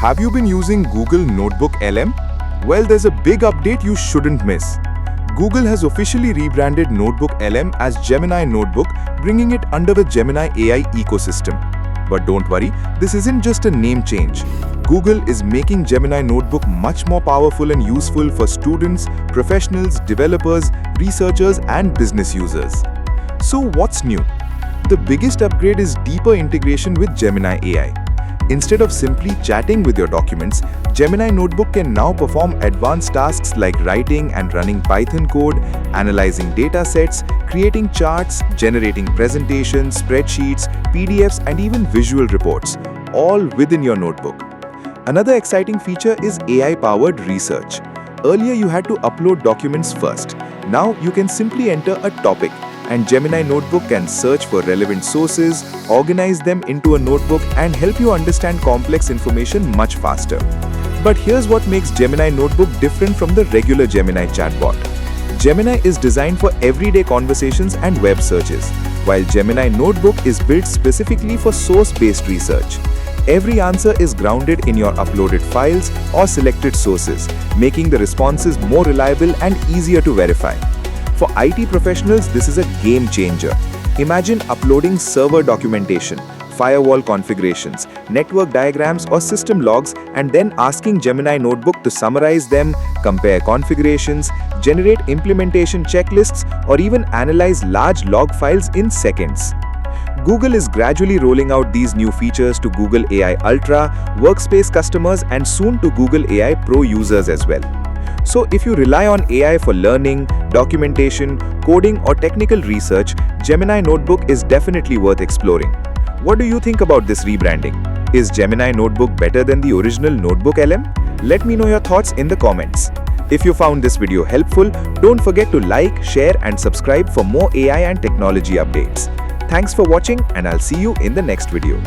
Have you been using Google NotebookLM? Well, there's a big update you shouldn't miss. Google has officially rebranded NotebookLM as Gemini Notebook, bringing it under the Gemini AI ecosystem. But don't worry, this isn't just a name change. Google is making Gemini Notebook much more powerful and useful for students, professionals, developers, researchers, and business users. So what's new? The biggest upgrade is deeper integration with Gemini AI. Instead of simply chatting with your documents, Gemini Notebook can now perform advanced tasks like writing and running Python code, analyzing data sets, creating charts, generating presentations, spreadsheets, PDFs, and even visual reports, all within your notebook. Another exciting feature is AI-powered research. Earlier, you had to upload documents first. Now, you can simply enter a topic, and Gemini Notebook can search for relevant sources, organize them into a notebook, and help you understand complex information much faster. But here's what makes Gemini Notebook different from the regular Gemini chatbot. Gemini is designed for everyday conversations and web searches, while Gemini Notebook is built specifically for source-based research. Every answer is grounded in your uploaded files or selected sources, making the responses more reliable and easier to verify. For IT professionals, this is a game changer. Imagine uploading server documentation, firewall configurations, network diagrams, or system logs, and then asking Gemini Notebook to summarize them, compare configurations, generate implementation checklists, or even analyze large log files in seconds. Google is gradually rolling out these new features to Google AI Ultra, Workspace customers, and soon to Google AI Pro users as well. So if you rely on AI for learning, documentation, coding, or technical research, Gemini Notebook is definitely worth exploring. What do you think about this rebranding? Is Gemini Notebook better than the original NotebookLM? Let me know your thoughts in the comments. If you found this video helpful, don't forget to like, share, and subscribe for more AI and technology updates. Thanks for watching, and I'll see you in the next video.